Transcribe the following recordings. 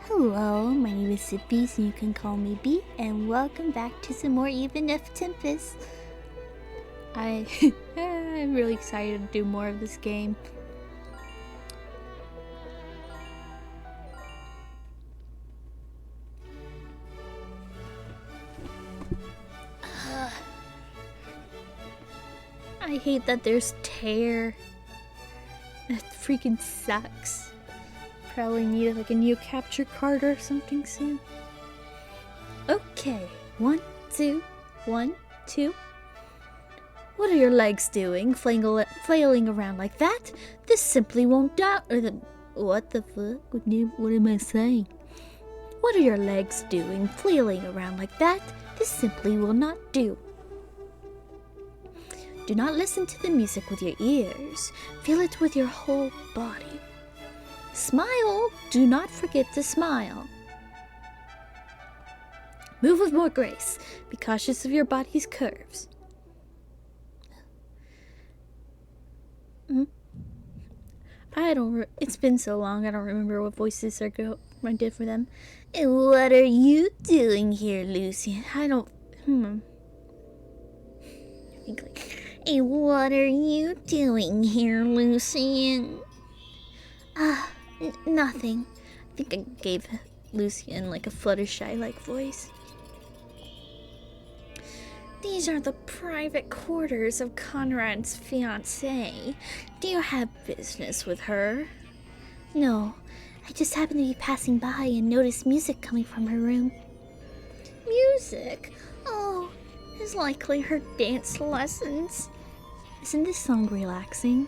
Hello, my name is Zippy, so you can call me B, and welcome back to some more Even If Tempest. I'm really excited to do more of this game. I hate that there's tear. That freaking sucks. Probably need like a new capture card or something soon. Okay, 1, 2, 1, 2. What are your legs doing, flailing around like that? This simply won't do. What the fuck? What am I saying? What are your legs doing, flailing around like that? This simply will not do. Do not listen to the music with your ears. Feel it with your whole body. Smile! Do not forget to smile. Move with more grace. Be cautious of your body's curves. It's been so long, I don't remember what voices I did for them. And what are you doing here, Lucian? I think like, hey, what are you doing here, Lucian? Nothing. I think I gave Lucian like a Fluttershy-like voice. These are the private quarters of Conrad's fiancée. Do you have business with her? No, I just happened to be passing by and noticed music coming from her room. Music? Oh, it's likely her dance lessons. Isn't this song relaxing?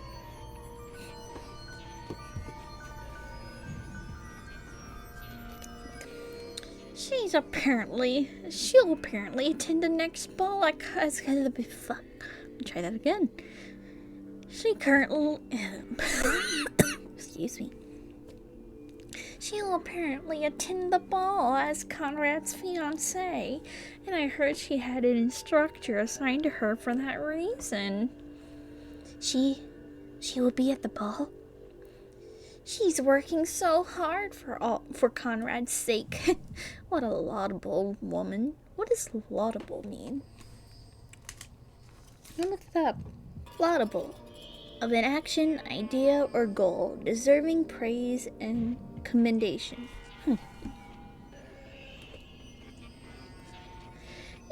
She'll apparently attend the next ball at fuck. Try that again. She currently excuse me. She'll apparently attend the ball as Conrad's fiancée, and I heard she had an instructor assigned to her for that reason. She will be at the ball? She's working so hard for Conrad's sake. What a laudable woman. What does laudable mean? I looked it up. Laudable. Of an action, idea, or goal, deserving praise and commendation.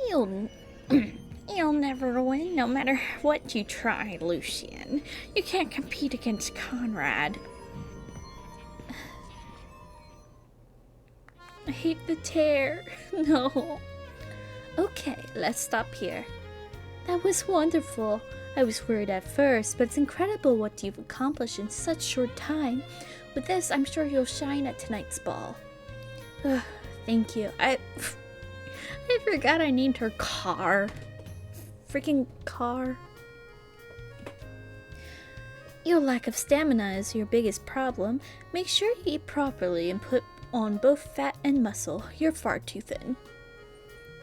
You'll never win, no matter what you try, Lucian. You can't compete against Conrad. I hate the tear. No. Okay, let's stop here. That was wonderful. I was worried at first, but it's incredible what you've accomplished in such short time. With this, I'm sure you'll shine at tonight's ball. Thank you. I forgot I named her Car. Freaking Car. Your lack of stamina is your biggest problem. Make sure you eat properly and put on both fat and muscle. You're far too thin.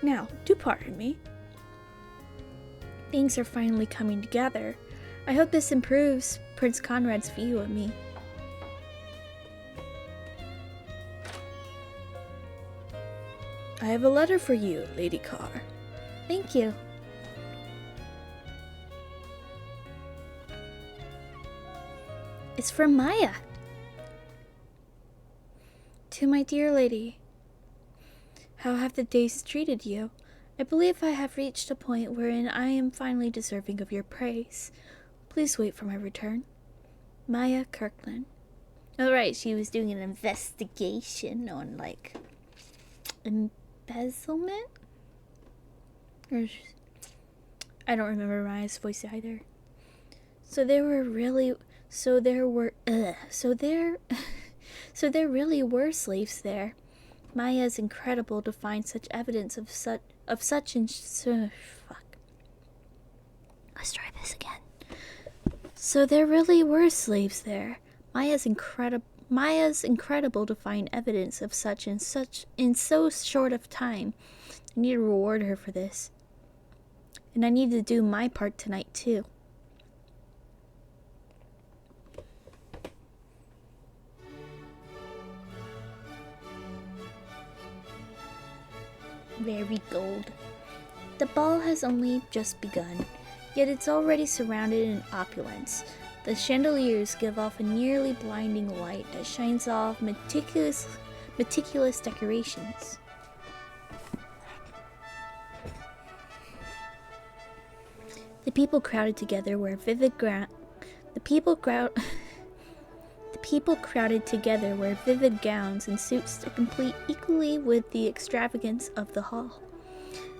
Now, do pardon me. Things are finally coming together. I hope this improves Prince Conrad's view of me. I have a letter for you, Lady Carr. Thank you. It's from Maya. To my dear lady, how have the days treated you? I believe I have reached a point wherein I am finally deserving of your praise. Please wait for my return. Maya Kirkland. Alright, she was doing an investigation on, like, embezzlement? I don't remember Maya's voice either. So there really were slaves there. Maya is incredible to find such evidence of such fuck. Let's try this again. So there really were slaves there. Maya's incredible to find evidence of such in so short of time. I need to reward her for this. And I need to do my part tonight too. Very gold. The ball has only just begun, yet it's already surrounded in opulence. The chandeliers give off a nearly blinding light that shines off meticulous decorations. The people crowded together wear vivid gowns and suits to complete equally with the extravagance of the hall.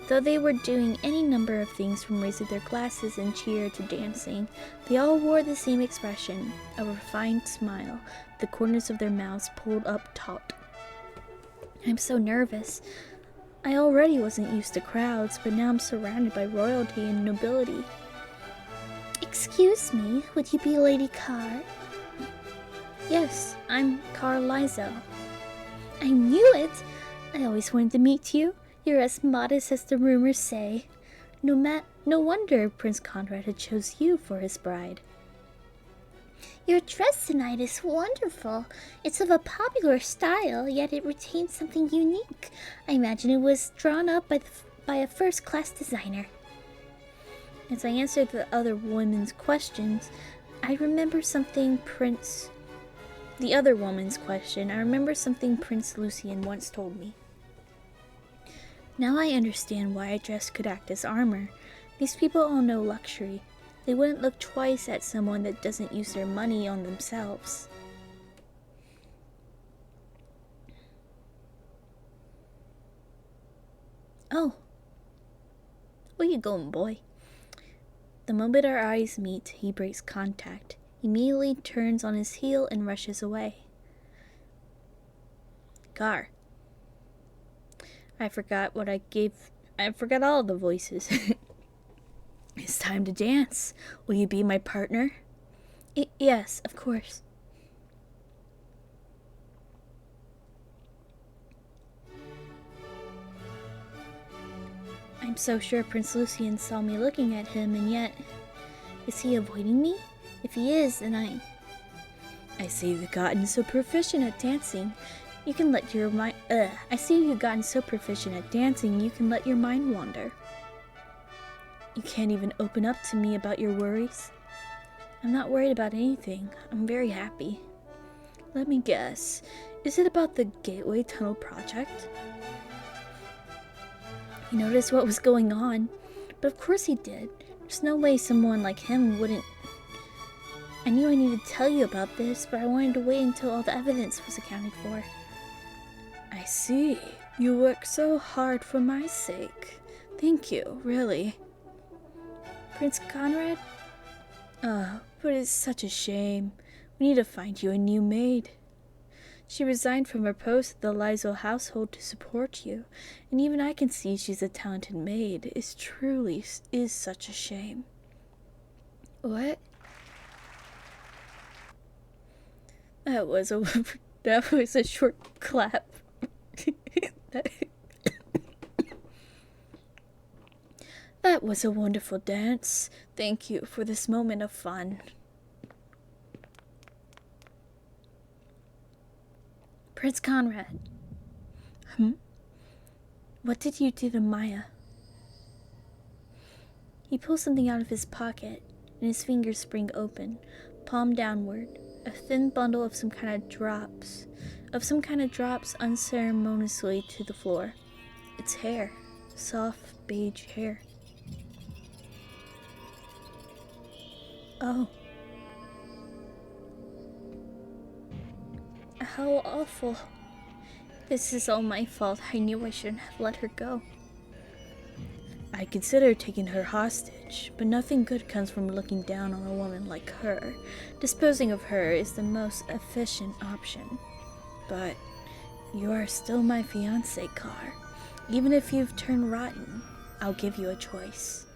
Though they were doing any number of things from raising their glasses and cheer to dancing, they all wore the same expression, a refined smile, the corners of their mouths pulled up taut. I'm so nervous. I already wasn't used to crowds, but now I'm surrounded by royalty and nobility. Excuse me, would you be Lady Carr? Yes, I'm Carr Lizo. I knew it! I always wanted to meet you. You're as modest as the rumors say. No wonder Prince Conrad had chose you for his bride. Your dress tonight is wonderful. It's of a popular style, yet it retains something unique. I imagine it was drawn up by a first-class designer. As I answered the other woman's questions, I remember something Prince Lucian once told me. Now I understand why a dress could act as armor. These people all know luxury. They wouldn't look twice at someone that doesn't use their money on themselves. Oh. Where you going, boy? The moment our eyes meet, he breaks contact, immediately turns on his heel and rushes away. Gar. I forgot all the voices. It's time to dance. Will you be my partner? Yes, of course. I'm so sure Prince Lucian saw me looking at him, and yet... Is he avoiding me? If he is, then I see you've gotten so proficient at dancing. You can let your mind... I see you've gotten so proficient at dancing, you can let your mind wander. You can't even open up to me about your worries. I'm not worried about anything. I'm very happy. Let me guess. Is it about the Gateway Tunnel project? He noticed what was going on, but of course he did. There's no way someone like him wouldn't... I knew I needed to tell you about this, but I wanted to wait until all the evidence was accounted for. I see. You work so hard for my sake. Thank you, really. Prince Conrad? But it's such a shame. We need to find you a new maid. She resigned from her post at the Lizo household to support you, and even I can see she's a talented maid. It truly is such a shame. What? That was a short clap. That was a wonderful dance. Thank you for this moment of fun. Prince Conrad. What did you do to Maya? He pulls something out of his pocket, and his fingers spring open, palm downward. A thin bundle of some kind of drops unceremoniously to the floor. It's hair. Soft beige hair. Oh. How awful. This is all my fault. I knew I shouldn't have let her go. I considered taking her hostage, but nothing good comes from looking down on a woman like her. Disposing of her is the most efficient option. But you are still my fiancé, Carr. Even if you've turned rotten, I'll give you a choice.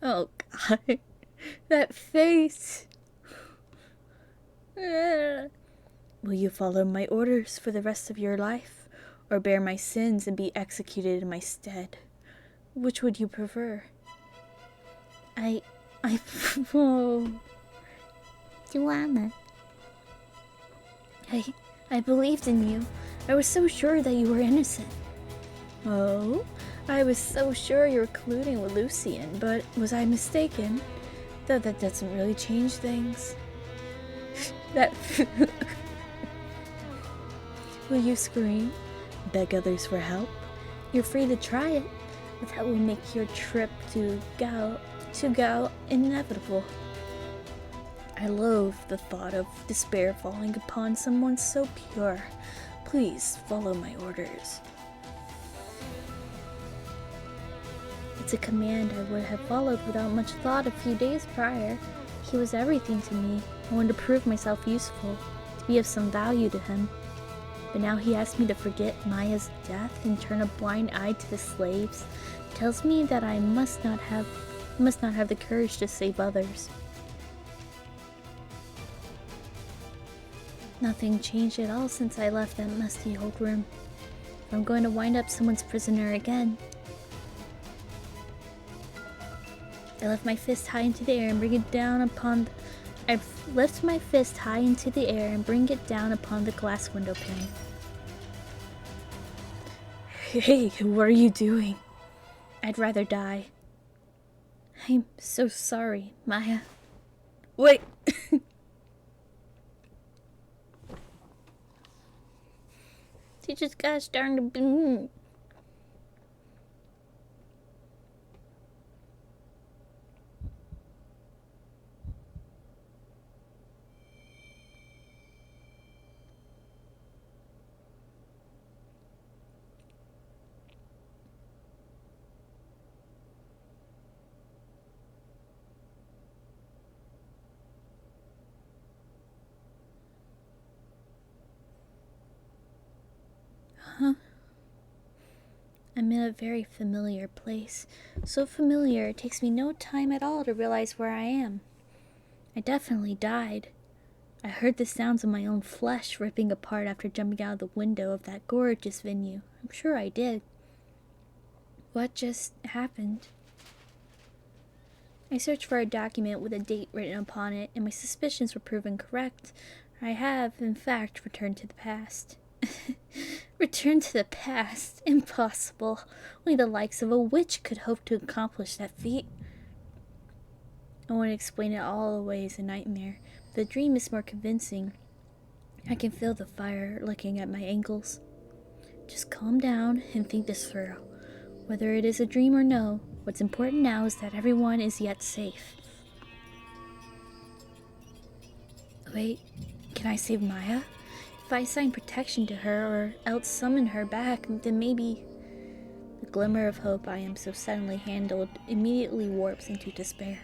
Oh, God. That face. Will you follow my orders for the rest of your life, or bear my sins and be executed in my stead? Which would you prefer? Oh. Joanna. I believed in you. I was so sure that you were innocent. Oh, I was so sure you were colluding with Lucian, but was I mistaken? Though that doesn't really change things. That. Will you scream? Beg others for help? You're free to try it, but that will make your trip to Gao inevitable. I loathe the thought of despair falling upon someone so pure. Please follow my orders. It's a command I would have followed without much thought a few days prior. He was everything to me. I wanted to prove myself useful, to be of some value to him. But now he asks me to forget Maya's death and turn a blind eye to the slaves. Tells me that I must not have the courage to save others. Nothing changed at all since I left that musty old room. If I'm going to wind up someone's prisoner again. I lift my fist high into the air and bring it down upon the glass window pane. Hey, what are you doing? I'd rather die. I'm so sorry, Maya. Wait! She just got starting to... Huh? I'm in a very familiar place. So familiar, it takes me no time at all to realize where I am. I definitely died. I heard the sounds of my own flesh ripping apart after jumping out of the window of that gorgeous venue. I'm sure I did. What just happened? I searched for a document with a date written upon it, and my suspicions were proven correct. I have, in fact, returned to the past. Return to the past? Impossible. Only the likes of a witch could hope to accomplish that feat. I want to explain it all away as a nightmare, but the dream is more convincing. I can feel the fire licking at my ankles. Just calm down and think this through. Whether it is a dream or no, what's important now is that everyone is yet safe. Wait, can I save Maya? If I assign protection to her or else summon her back, then maybe... The glimmer of hope I am so suddenly handled immediately warps into despair.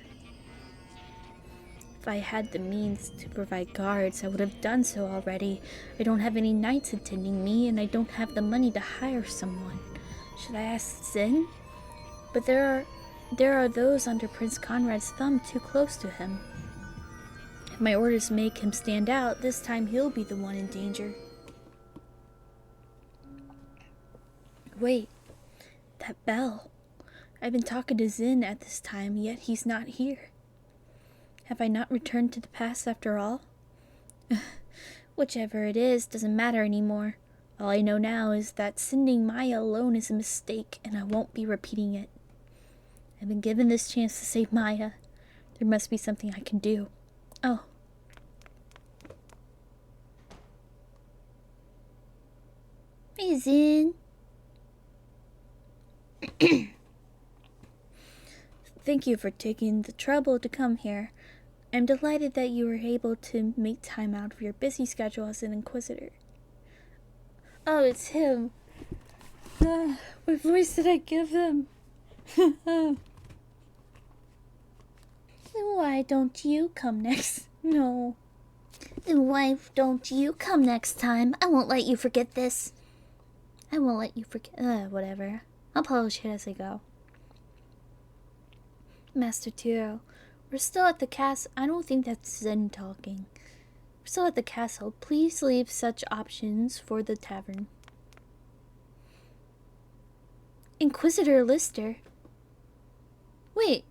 If I had the means to provide guards, I would have done so already. I don't have any knights attending me, and I don't have the money to hire someone. Should I ask Zin? But there are those under Prince Conrad's thumb too close to him. If my orders make him stand out, this time he'll be the one in danger. Wait, that bell. I've been talking to Zin at this time, yet he's not here. Have I not returned to the past after all? Whichever it is, doesn't matter anymore. All I know now is that sending Maya alone is a mistake, and I won't be repeating it. I've been given this chance to save Maya. There must be something I can do. Oh. Hey, Zin. Thank you for taking the trouble to come here. I'm delighted that you were able to make time out of your busy schedule as an Inquisitor. Oh, it's him. What voice did I give him? Why don't you come next? No. Then why don't you come next time? I won't let you forget this. I won't let you forget. Whatever. I'll polish it as I go. Master Tiro, we're still at the castle. I don't think that's Zen talking. We're still at the castle. Please leave such options for the tavern. Inquisitor Lister. Wait.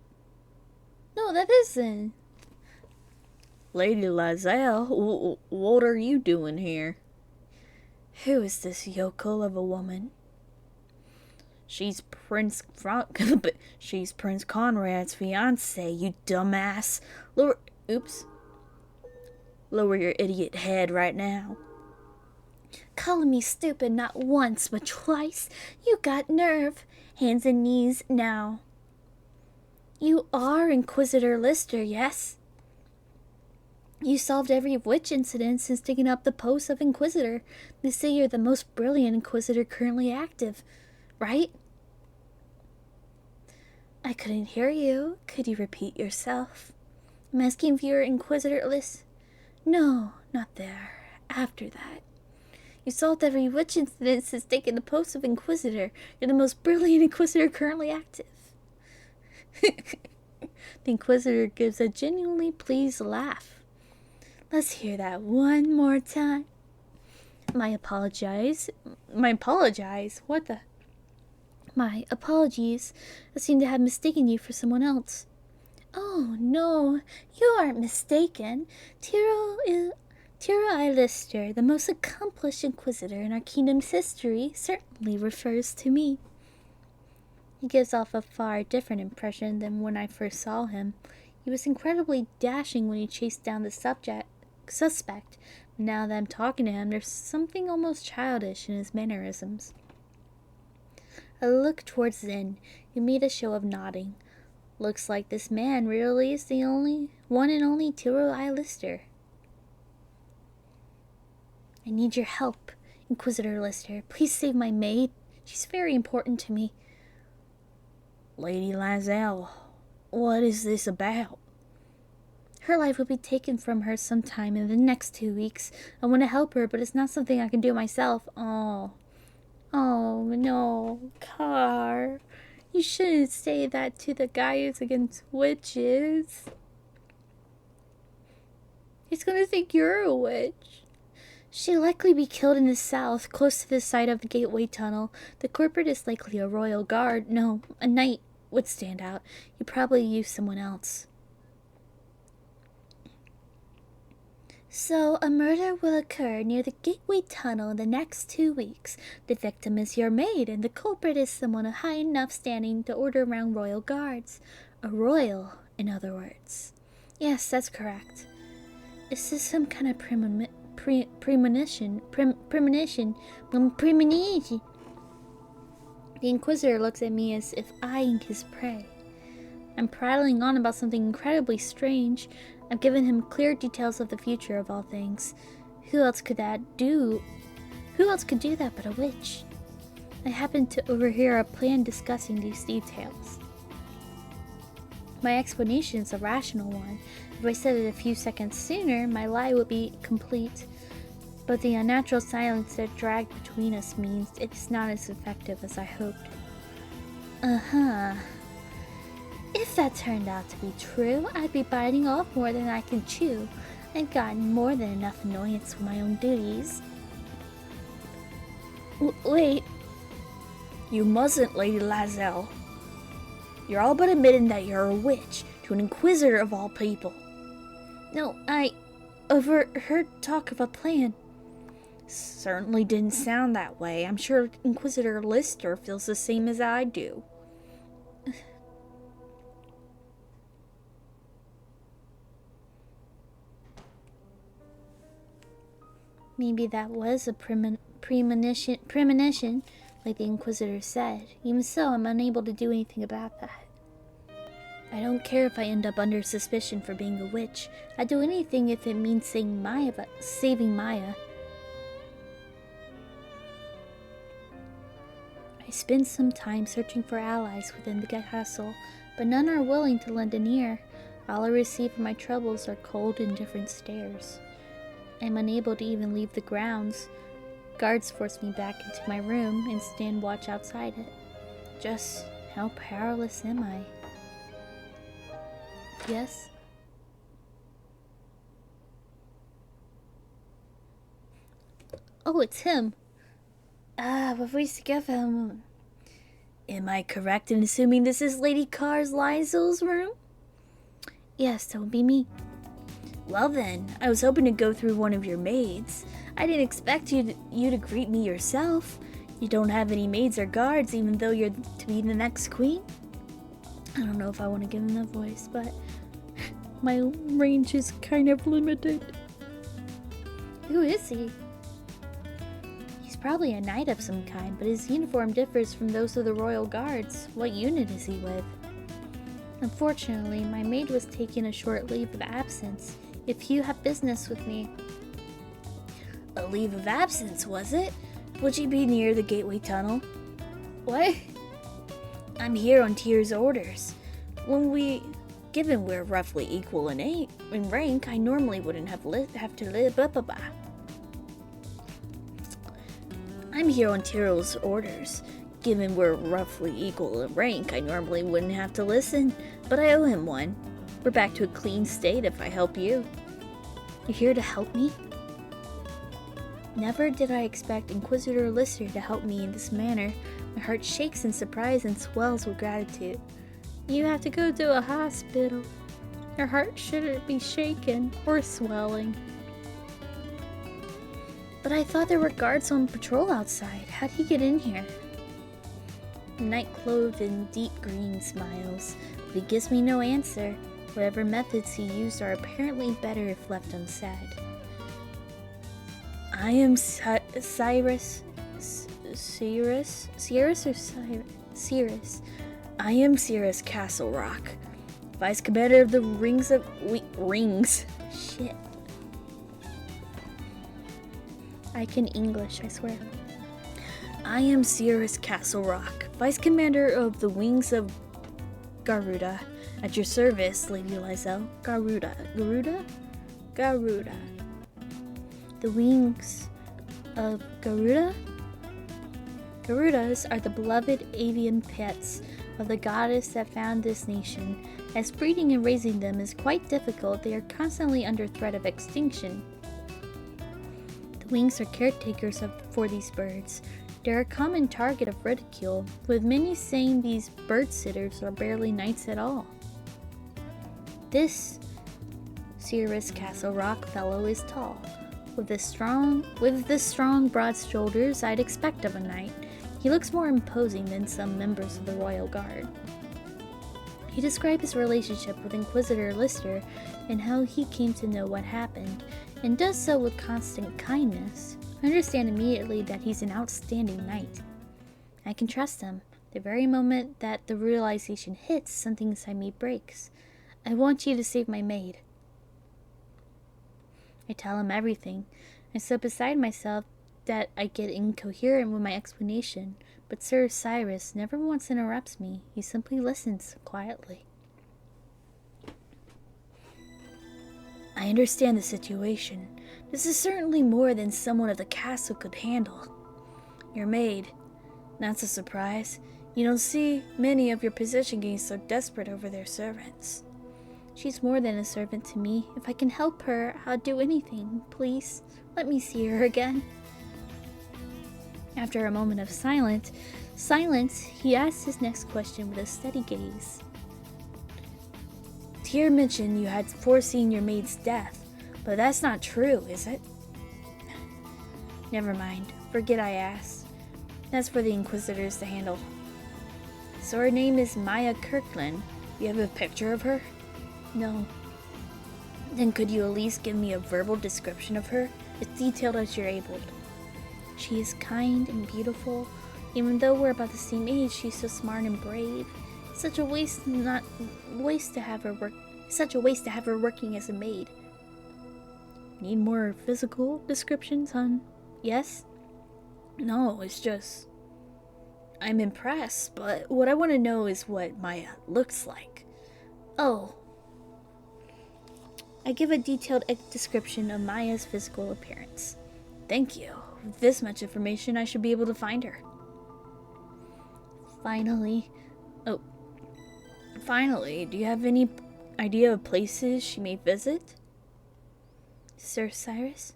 No, that isn't. Lady Lazelle, what are you doing here? Who is this yokel of a woman? She's Prince Conrad's fiance, you dumbass. Lower your idiot head right now. Calling me stupid not once, but twice? You got nerve. Hands and knees now. You are Inquisitor Lister, yes? You solved every witch incident since taking up the post of Inquisitor. They say you're the most brilliant Inquisitor currently active, right? I couldn't hear you. Could you repeat yourself? I'm asking if you're Inquisitor Lister. No, not there. After that. You solved every witch incident since taking the post of Inquisitor. You're the most brilliant Inquisitor currently active. The Inquisitor gives a genuinely pleased laugh. Let's hear that one more time. My apologies. My apologies. I seem to have mistaken you for someone else. Oh, no. You aren't mistaken. Tiro I. Lister, the most accomplished Inquisitor in our kingdom's history, certainly refers to me. He gives off a far different impression than when I first saw him. He was incredibly dashing when he chased down the suspect. Now that I'm talking to him, there's something almost childish in his mannerisms. I look towards Zin, who made a show of nodding. Looks like this man really is the one and only Tiro I. Lister. I need your help, Inquisitor Lister. Please save my maid. She's very important to me. Lady Lae'zel, what is this about? Her life will be taken from her sometime in the next 2 weeks. I want to help her, but it's not something I can do myself. Oh no, Car. You shouldn't say that to the guy who's against witches. He's gonna think you're a witch. She'll likely be killed in the south, close to the site of the Gateway Tunnel. The corporate is likely a royal guard. No, a knight would stand out. You probably use someone else. So, a murder will occur near the Gateway Tunnel in the next 2 weeks. The victim is your maid, and the culprit is someone of high enough standing to order around royal guards. A royal, in other words. Yes, that's correct. Is this some kind of premonition? The Inquisitor looks at me as if eyeing his prey. I'm prattling on about something incredibly strange. I've given him clear details of the future of all things. Who else could do that but a witch? I happened to overhear a plan discussing these details. My explanation is a rational one. If I said it a few seconds sooner, my lie would be complete. But the unnatural silence that dragged between us means it's not as effective as I hoped. If that turned out to be true, I'd be biting off more than I can chew. I've gotten more than enough annoyance with my own duties. Wait. You mustn't, Lady Lae'zel. You're all but admitting that you're a witch, to an Inquisitor of all people. No, I overheard talk of a plan. Certainly didn't sound that way. I'm sure Inquisitor Lister feels the same as I do. Maybe that was a premonition, like the Inquisitor said. Even so, I'm unable to do anything about that. I don't care if I end up under suspicion for being a witch. I'd do anything if it means saving Maya. I spent some time searching for allies within the castle, but none are willing to lend an ear. All I receive for my troubles are cold, indifferent stares. I'm unable to even leave the grounds. Guards force me back into my room and stand watch outside it. Just how powerless am I? Yes? Oh, it's him. What voice to give him? Am I correct in assuming this is Lady Lae'zel's room? Yes, that would be me. Well then, I was hoping to go through one of your maids. I didn't expect you to greet me yourself. You don't have any maids or guards, even though you're to be the next queen? I don't know if I want to give him that voice, but my range is kind of limited. Who is he? He's probably a knight of some kind, but his uniform differs from those of the royal guards. What unit is he with? Unfortunately, my maid was taking a short leave of absence. If you have business with me... A leave of absence, was it? Would she be near the Gateway Tunnel? What? I'm here on Tyr's orders. Given we're roughly equal in rank, I normally wouldn't have to live. I'm here on Tyr's orders. Given we're roughly equal in rank, I normally wouldn't have to listen, but I owe him one. We're back to a clean state if I help you. You're here to help me? Never did I expect Inquisitor Lister to help me in this manner. My heart shakes in surprise and swells with gratitude. You have to go to a hospital. Your heart shouldn't be shaken or swelling. But I thought there were guards on patrol outside. How'd he get in here? The knight clothed in deep green smiles, but he gives me no answer. Whatever methods he used are apparently better if left unsaid. I am Cyrus. I am Cyrus Castle Rock, Vice Commander of the Rings. Shit. I can English, I swear. I am Cyrus Castle Rock, Vice Commander of the Wings of Garuda. At your service, Lady Lysel. Garuda. The Wings of Garuda? Garudas are the beloved avian pets of the goddess that found this nation. As breeding and raising them is quite difficult, they are constantly under threat of extinction. The Wings are caretakers for these birds. They're a common target of ridicule, with many saying these bird sitters are barely knights at all. This Cyrus Castle Rock fellow is tall. With the strong, broad shoulders I'd expect of a knight. He looks more imposing than some members of the Royal Guard. He described his relationship with Inquisitor Lister and how he came to know what happened, and does so with constant kindness. I understand immediately that he's an outstanding knight. I can trust him. The very moment that the realization hits, something inside me breaks. I want you to save my maid. I tell him everything. I'm so beside myself that I get incoherent with my explanation, but Sir Cyrus never once interrupts me. He simply listens quietly. I understand the situation. This is certainly more than someone of the castle could handle. Your maid. That's a surprise. You don't see many of your position getting so desperate over their servants. She's more than a servant to me. If I can help her, I'll do anything. Please, let me see her again. After a moment of silence, he asks his next question with a steady gaze. Tyr mentioned you had foreseen your maid's death, but that's not true, is it? Never mind. Forget I asked. That's for the Inquisitors to handle. So her name is Maya Kirkland. You have a picture of her? No. Then could you at least give me a verbal description of her, as detailed as you're able? She is kind and beautiful. Even though we're about the same age, she's so smart and brave. Such a waste to have her working as a maid. Need more physical descriptions, hon? Yes? No, it's just... I'm impressed, but what I want to know is what Maya looks like. Oh. I give a detailed description of Maya's physical appearance. Thank you. With this much information, I should be able to find her. Finally, do you have any idea of places she may visit? Sir Cyrus?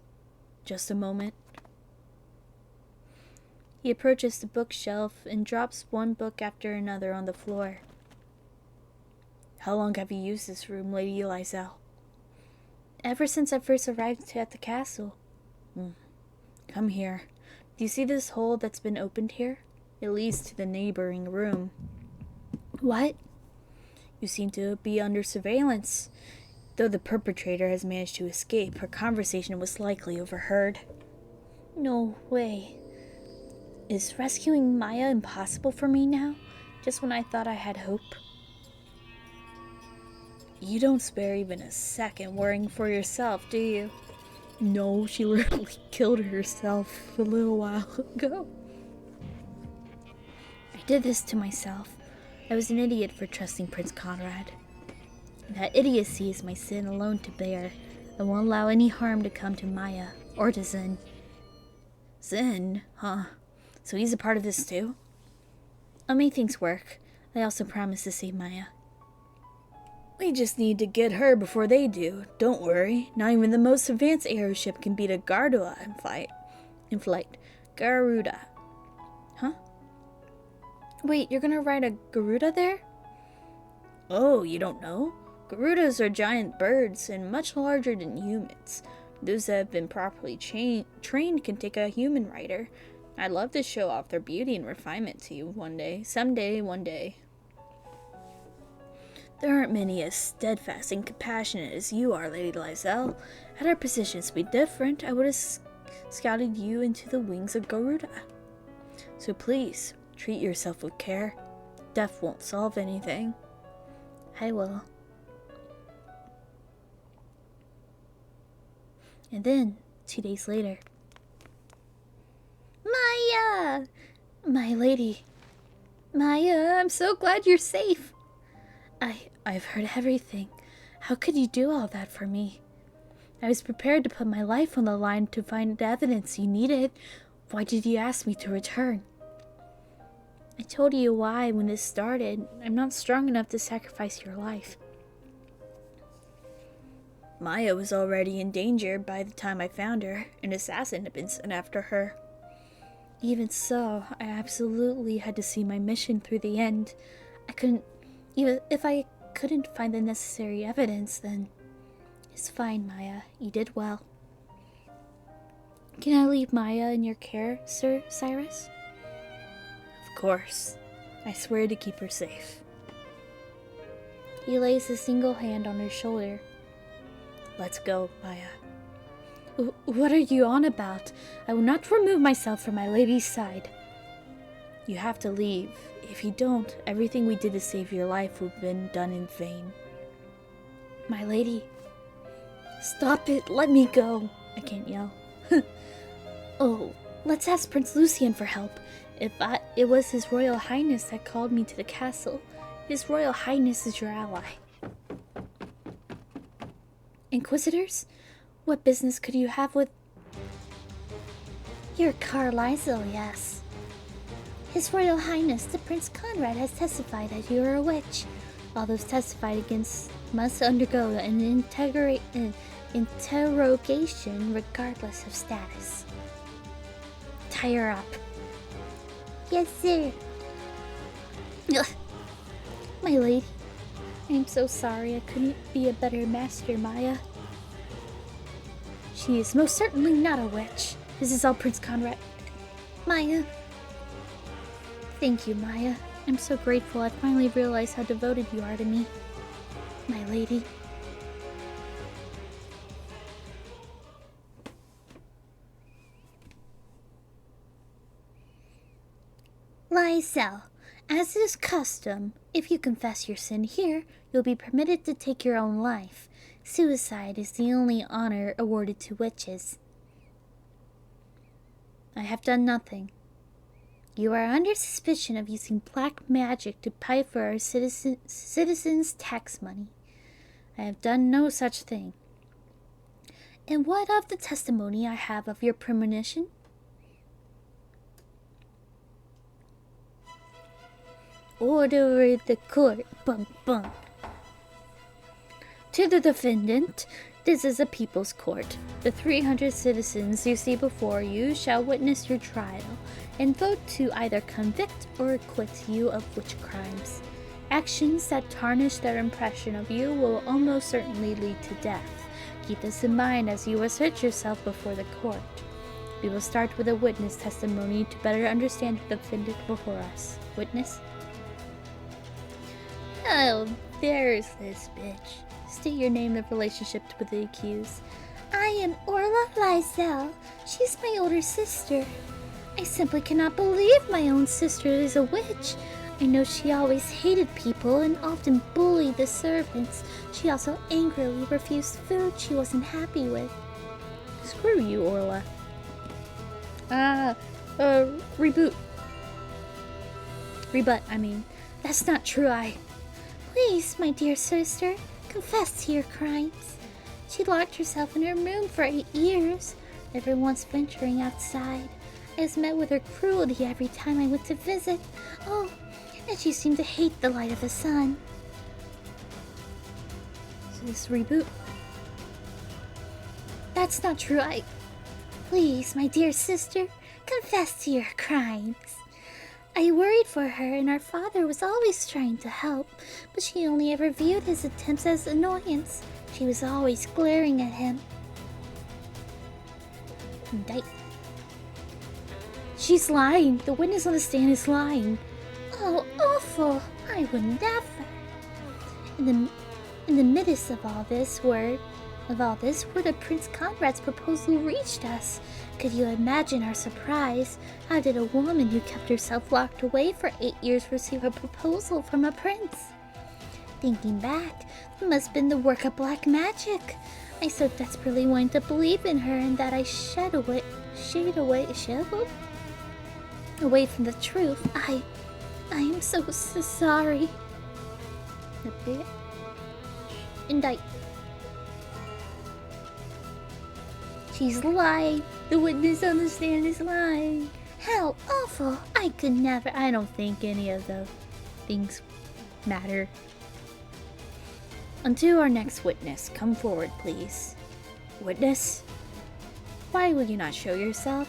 Just a moment. He approaches the bookshelf and drops one book after another on the floor. How long have you used this room, Lady Lysel? Ever since I first arrived at the castle. Come here. Do you see this hole that's been opened here? It leads to the neighboring room. What? You seem to be under surveillance. Though the perpetrator has managed to escape, her conversation was likely overheard. No way. Is rescuing Maya impossible for me now? Just when I thought I had hope? You don't spare even a second worrying for yourself, do you? No, she literally killed herself a little while ago. I did this to myself. I was an idiot for trusting Prince Conrad. That idiocy is my sin alone to bear. I won't allow any harm to come to Maya or to Zen. Zen? Huh. So he's a part of this too? I'll make things work. I also promise to save Maya. We just need to get her before they do. Don't worry. Not even the most advanced airship can beat a Garuda in flight. Garuda. Huh? Wait, you're gonna ride a Garuda there? Oh, you don't know? Garudas are giant birds and much larger than humans. Those that have been properly trained can take a human rider. I'd love to show off their beauty and refinement to you one day. Someday, one day. There aren't many as steadfast and compassionate as you are, Lady Lysel. Had our positions been different, I would have scouted you into the wings of Garuda. So please, treat yourself with care. Death won't solve anything. I will. And then, 2 days later. Maya! My lady. Maya, I'm so glad you're safe. I've heard everything. How could you do all that for me? I was prepared to put my life on the line to find the evidence you needed. Why did you ask me to return? I told you why when this started. I'm not strong enough to sacrifice your life. Maya was already in danger by the time I found her. An assassin had been sent after her. Even so, I absolutely had to see my mission through the end. Even if I couldn't find the necessary evidence, then it's fine, Maya. You did well. Can I leave Maya in your care, Sir Cyrus? Of course. I swear to keep her safe. He lays a single hand on her shoulder. Let's go, Maya. What are you on about? I will not remove myself from my lady's side. You have to leave. If you don't, everything we did to save your life would have been done in vain. My lady. Stop it. Let me go. I can't yell. Oh, let's ask Prince Lucian for help. It was His Royal Highness that called me to the castle. His Royal Highness is your ally. Inquisitors? What business could you have with... You're Carlisle, yes. His Royal Highness, the Prince Conrad, has testified that you are a witch. All those testified against must undergo an interrogation regardless of status. Tie her up. Yes, sir. Ugh. My lady, I am so sorry I couldn't be a better master, Maya. She is most certainly not a witch. This is all Prince Conrad. Maya. Thank you, Maya. I'm so grateful I finally realized how devoted you are to me. My lady. Lysel, as is custom, if you confess your sin here, you'll be permitted to take your own life. Suicide is the only honor awarded to witches. I have done nothing. You are under suspicion of using black magic to pay for our citizens' tax money. I have done no such thing. And what of the testimony I have of your premonition? Order of the court. Bum bum. To the defendant, this is a people's court. The 300 citizens you see before you shall witness your trial and vote to either convict or acquit you of witch crimes. Actions that tarnish their impression of you will almost certainly lead to death. Keep this in mind as you assert yourself before the court. We will start with a witness testimony to better understand the defendant before us. Witness? Oh, there's this bitch. State your name and relationship with the accused. I am Orla Lysel. She's my older sister. I simply cannot believe my own sister is a witch. I know she always hated people and often bullied the servants. She also angrily refused food she wasn't happy with. Screw you, Orla. Reboot. Rebut, I mean. That's not true, Please, my dear sister, confess to your crimes. She locked herself in her room for 8 years, never once venturing outside. I was met with her cruelty every time I went to visit. Oh, and she seemed to hate the light of the sun. This reboot. That's not true, Please, my dear sister, confess to your crimes. I worried for her, and our father was always trying to help, but she only ever viewed his attempts as annoyance. She was always glaring at him. Indict. She's lying. The witness on the stand is lying. Oh, awful. I would never. In the midst of all this, word of Prince Conrad's proposal reached us. Could you imagine our surprise? How did a woman who kept herself locked away for 8 years receive a proposal from a prince? Thinking back, it must have been the work of black magic. I so desperately wanted to believe in her, and that I shied away from the truth. I am so sorry. A bit. Indict. She's lying. The witness on the stand is lying. How awful. I could never. I don't think any of the things matter. On to our next witness. Come forward, please. Witness? Why will you not show yourself?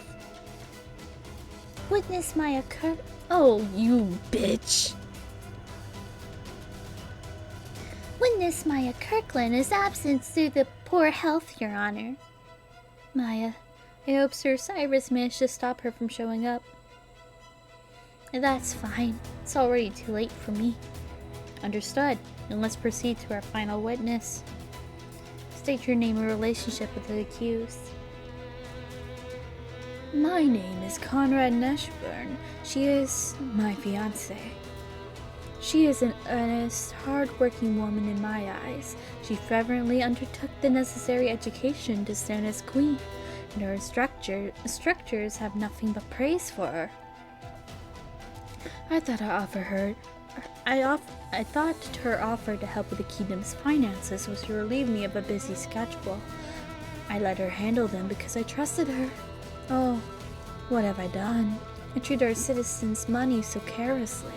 Witness Maya Oh, you bitch. Witness Maya Kirkland is absent due to poor health, Your Honor. Maya, I hope Sir Cyrus managed to stop her from showing up. That's fine. It's already too late for me. Understood. And let's proceed to our final witness. State your name and relationship with the accused. My name is Conrad Neshburn. She is my fiancée. She is an earnest, hard-working woman in my eyes. She fervently undertook the necessary education to stand as queen, and her instructors have nothing but praise for her. I thought her offer to help with the kingdom's finances was to relieve me of a busy schedule. I let her handle them because I trusted her. Oh, what have I done? I treat our citizens' money so carelessly.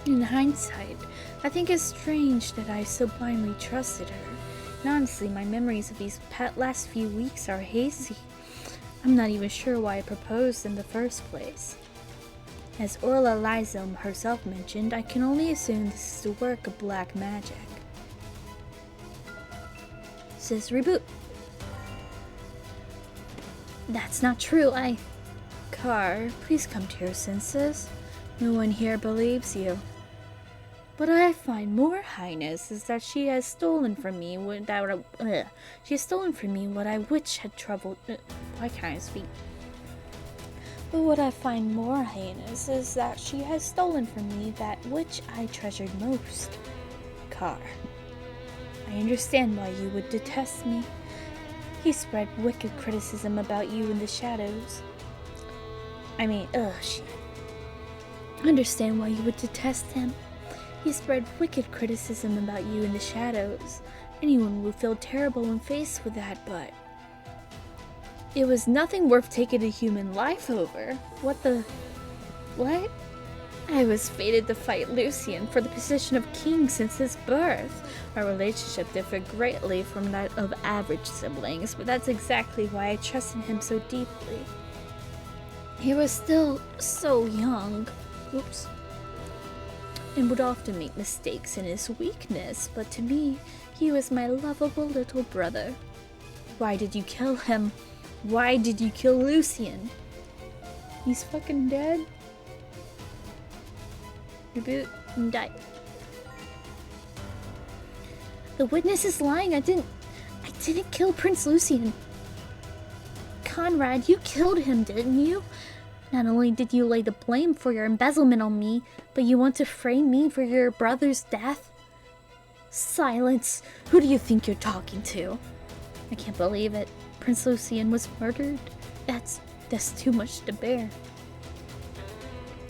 In hindsight, I think it's strange that I so blindly trusted her. And honestly, my memories of these last few weeks are hazy. I'm not even sure why I proposed in the first place. As Orla Lysel herself mentioned, I can only assume this is the work of black magic. Says reboot. That's not true, Car, please come to your senses. No one here believes you. What I find more highness is that she has stolen from me what I which had troubled. Why can't I speak? But what I find more heinous is that she has stolen from me that which I treasured most. Car, I understand why you would detest me. He spread wicked criticism about you in the shadows. Shit. I understand why you would detest him. He spread wicked criticism about you in the shadows. Anyone would feel terrible when faced with that, but it was nothing worth taking a human life over. What? I was fated to fight Lucian for the position of king since his birth. Our relationship differed greatly from that of average siblings, but that's exactly why I trusted him so deeply. He was still so young. Oops. And would often make mistakes in his weakness, but to me, he was my lovable little brother. Why did you kill him? Why did you kill Lucian? He's fucking dead. Reboot and die. The witness is lying. I didn't kill Prince Lucian. Conrad, you killed him, didn't you? Not only did you lay the blame for your embezzlement on me, but you want to frame me for your brother's death? Silence. Who do you think you're talking to? I can't believe it. Prince Lucian was murdered. That's too much to bear.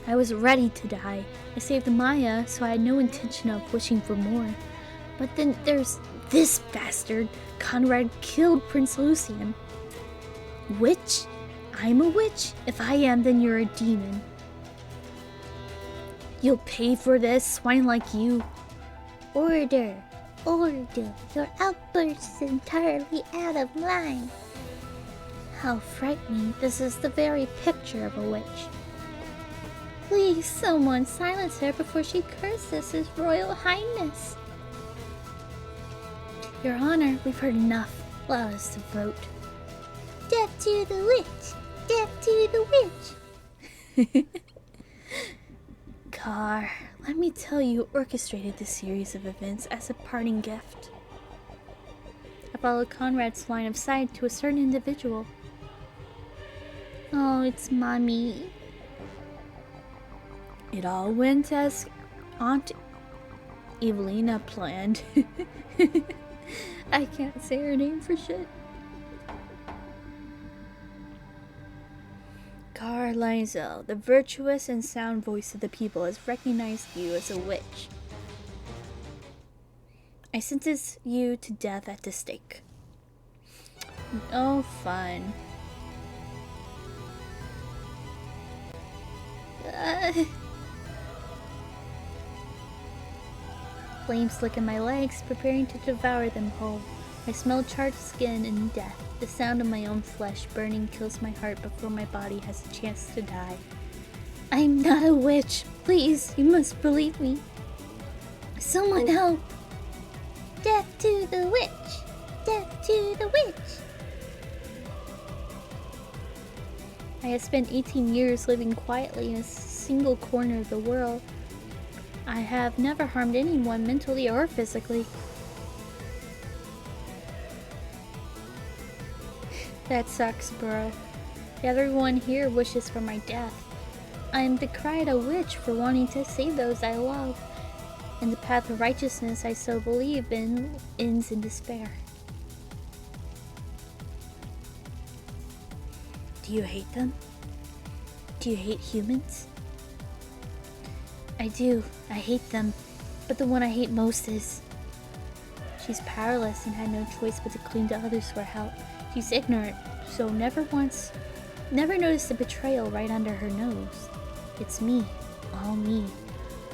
I was ready to die. I saved Maya, so I had no intention of wishing for more. But then there's this bastard. Conrad killed Prince Lucian. Witch? I'm a witch? If I am, then you're a demon. You'll pay for this, swine like you. Order. Order. Your outburst is entirely out of line. How frightening. This is the very picture of a witch. Please, someone silence her before she curses His Royal Highness. Your Honor, we've heard enough. Allow us to vote. Death to the witch! Death to the witch! Car, let me tell you orchestrated this series of events as a parting gift. I followed Conrad's line of sight to a certain individual. Oh, it's Mommy. It all went as Aunt Evelina planned. I can't say her name for shit. Car Lizel, the virtuous and sound voice of the people, has recognized you as a witch. I sentence you to death at the stake. Oh, fun. Flames lick in my legs, preparing to devour them whole. I smell charred skin and death. The sound of my own flesh burning kills my heart before my body has a chance to die. I'm not a witch. Please, you must believe me. Someone help! Death to the witch! Death to the witch! I have spent 18 years living quietly in a single corner of the world. I have never harmed anyone mentally or physically. That sucks, bro. Everyone here wishes for my death. I am decried a witch for wanting to save those I love, and the path of righteousness I so believe in ends in despair. Do you hate them? Do you hate humans? I do. I hate them. But the one I hate most is... She's powerless and had no choice but to cling to others for help. She's ignorant, so never noticed the betrayal right under her nose. It's me. All me.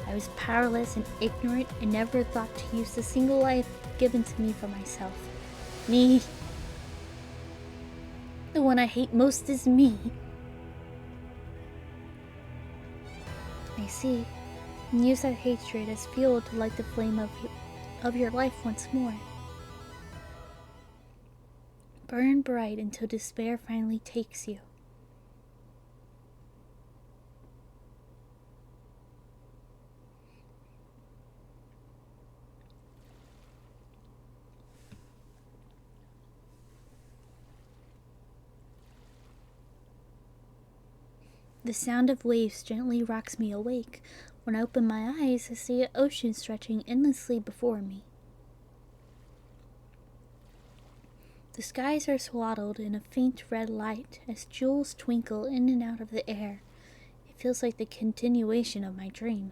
I was powerless and ignorant and never thought to use the single life given to me for myself. Me. The one I hate most is me. I see. And use that hatred as fuel to light the flame of your life once more. Burn bright until despair finally takes you. The sound of waves gently rocks me awake. When I open my eyes, I see an ocean stretching endlessly before me. The skies are swaddled in a faint red light as jewels twinkle in and out of the air. It feels like the continuation of my dream.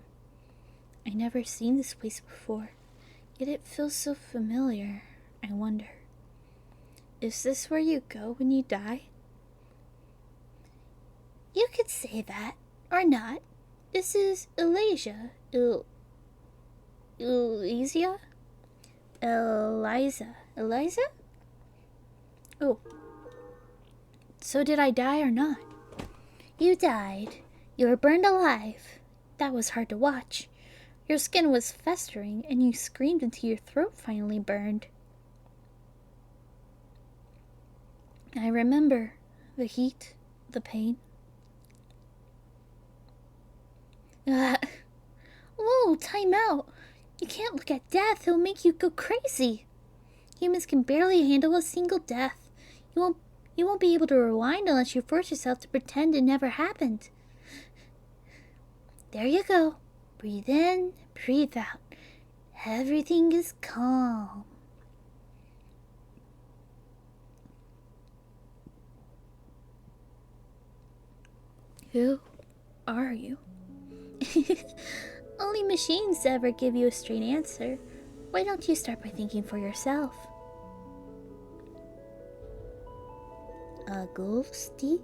I never seen this place before, yet it feels so familiar. I wonder, is this where you go when you die? You could say that, or not. This is Elysia. Elysia? Eliza? Oh. So did I die or not? You died. You were burned alive. That was hard to watch. Your skin was festering, and you screamed until your throat finally burned. I remember The heat, the pain. Whoa, time out. You can't look at death, it'll make you go crazy. Humans can barely handle a single death. You won't be able to rewind unless you force yourself to pretend it never happened. There you go. Breathe in, breathe out. Everything is calm. Who are you? Only machines ever give you a straight answer. Why don't you start by thinking for yourself? A ghosty?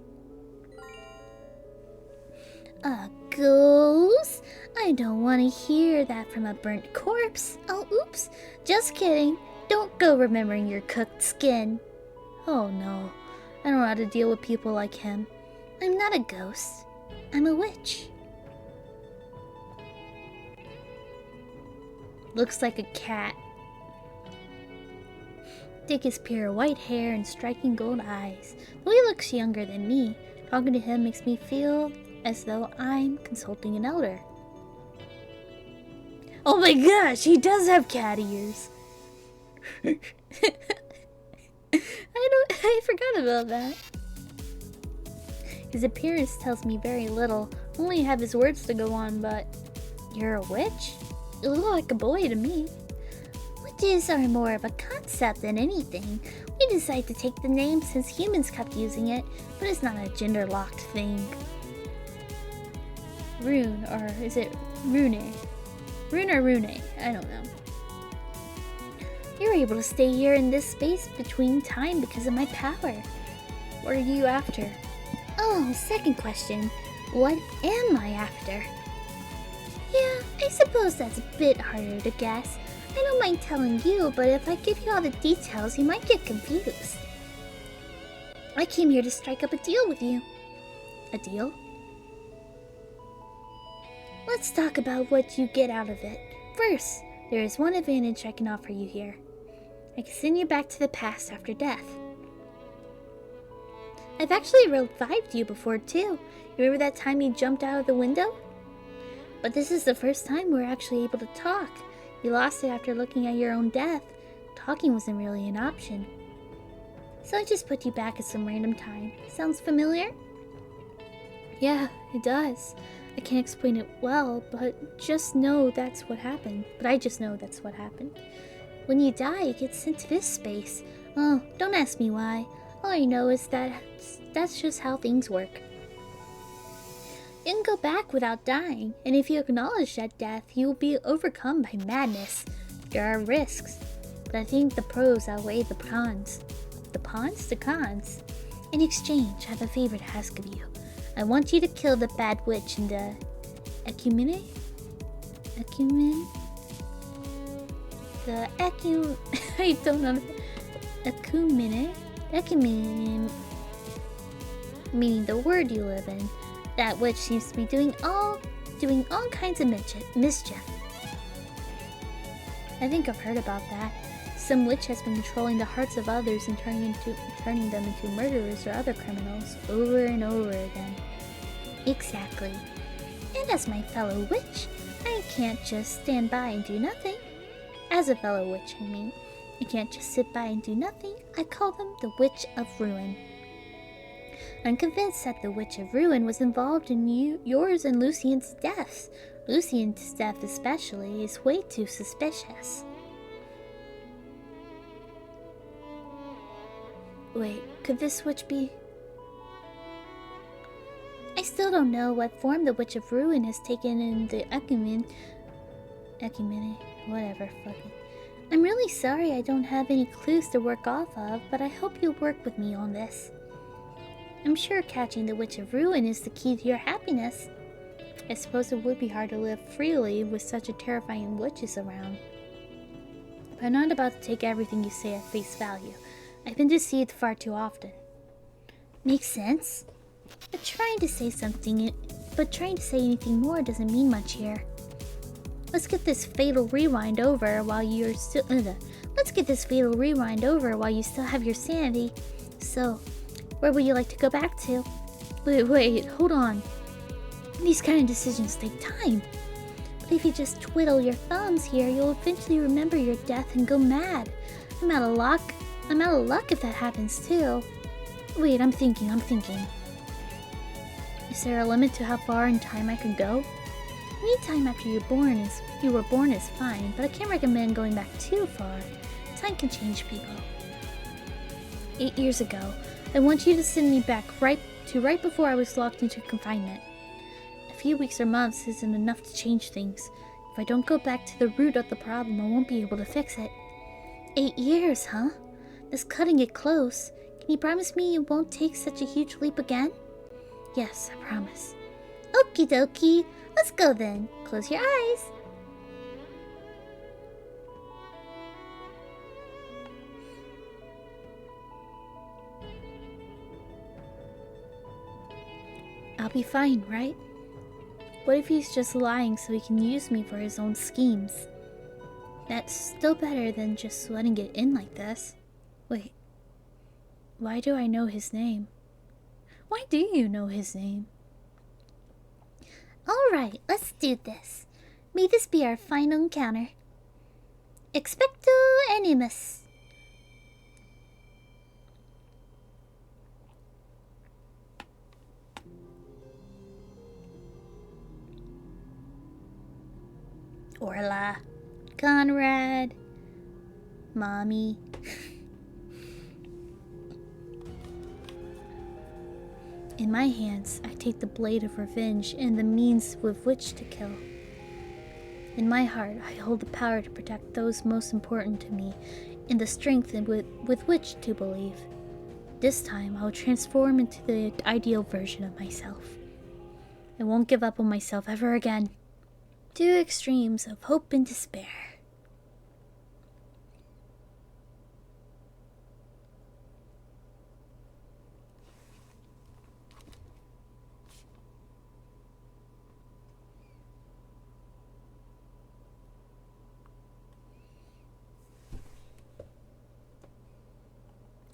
A ghost? I don't want to hear that from a burnt corpse. Oh, oops. Just kidding. Don't go remembering your cooked skin. Oh no. I don't know how to deal with people like him. I'm not a ghost. I'm a witch. Looks like a cat. Thick his pure white hair and striking gold eyes. Though he looks younger than me, talking to him makes me feel as though I'm consulting an elder. Oh my gosh, he does have cat ears. I forgot about that. His appearance tells me very little. Only have his words to go on, but you're a witch? You look like a boy to me. Witches are more of a concept than anything. We decided to take the name since humans kept using it, but it's not a gender-locked thing. Rune, or is it Rune? Rune or Rune? I don't know. You're able to stay here in this space between time because of my power. What are you after? Oh, second question. What am I after? Yeah, I suppose that's a bit harder to guess. I don't mind telling you, but if I give you all the details, you might get confused. I came here to strike up a deal with you. A deal? Let's talk about what you get out of it. First, there is one advantage I can offer you here. I can send you back to the past after death. I've actually revived you before too. You remember that time you jumped out of the window? But this is the first time we're actually able to talk. You lost it after looking at your own death. Talking wasn't really an option. So I just put you back at some random time. Sounds familiar? Yeah, it does. I can't explain it well, but just know that's what happened. But I just know that's what happened. When you die, you get sent to this space. Oh, don't ask me why. All I know is that that's just how things work. You can go back without dying, and if you acknowledge that death, you will be overcome by madness. There are risks, but I think the pros outweigh the cons. The cons? The cons. In exchange, I have a favor to ask of you. I want you to kill the bad witch in the Ecumene? Ecumen? The I don't know. Ecumene? Ecumene, meaning the world you live in. That witch seems to be doing all kinds of mischief. I think I've heard about that. Some witch has been controlling the hearts of others and turning them into murderers or other criminals over and over again. Exactly. And as my fellow witch, I can't just stand by and do nothing. As a fellow witch, I mean. I can't just sit by and do nothing. I call them the Witch of Ruin. I'm convinced that the Witch of Ruin was involved in yours and Lucien's deaths. Lucien's death especially is way too suspicious. Wait, could this witch be... I still don't know what form the Witch of Ruin has taken in the Ecumene, whatever, fuck it. I'm really sorry I don't have any clues to work off of, but I hope you'll work with me on this. I'm sure catching the Witch of Ruin is the key to your happiness. I suppose it would be hard to live freely with such a terrifying witches around. But I'm not about to take everything you say at face value. I've been deceived far too often. Makes sense. But trying to say anything more doesn't mean much here. Let's get this fatal rewind over while you still have your sanity. So, Where would you like to go back to? Wait, hold on. These kind of decisions take time. But if you just twiddle your thumbs here, you'll eventually remember your death and go mad. I'm out of luck. I'm out of luck if that happens too. Wait, I'm thinking. Is there a limit to how far in time I can go? Any time after you were born is fine, but I can't recommend going back too far. Time can change people. 8 years ago, I want you to send me back right before I was locked into confinement. A few weeks or months isn't enough to change things. If I don't go back to the root of the problem, I won't be able to fix it. 8 years, huh? That's cutting it close. Can you promise me you won't take such a huge leap again? Yes, I promise. Okie dokie. Let's go then. Close your eyes. I'll be fine, right? What if he's just lying so he can use me for his own schemes? That's still better than just letting it in like this. Wait, why do I know his name? Why do you know his name? Alright, let's do this. May this be our final encounter. Expecto Animus. Orla, Conrad, Mommy. In my hands, I take the blade of revenge and the means with which to kill. In my heart, I hold the power to protect those most important to me and the strength with which to believe. This time, I will transform into the ideal version of myself. I won't give up on myself ever again. Two extremes of hope and despair.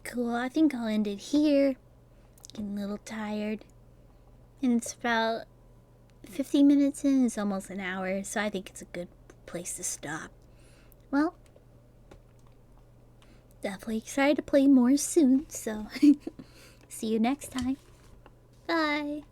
Cool, I think I'll end it here. Getting a little tired. And it's about 15 minutes in, it's almost an hour, so I think it's a good place to stop. Well, definitely excited to play more soon, so see you next time. Bye.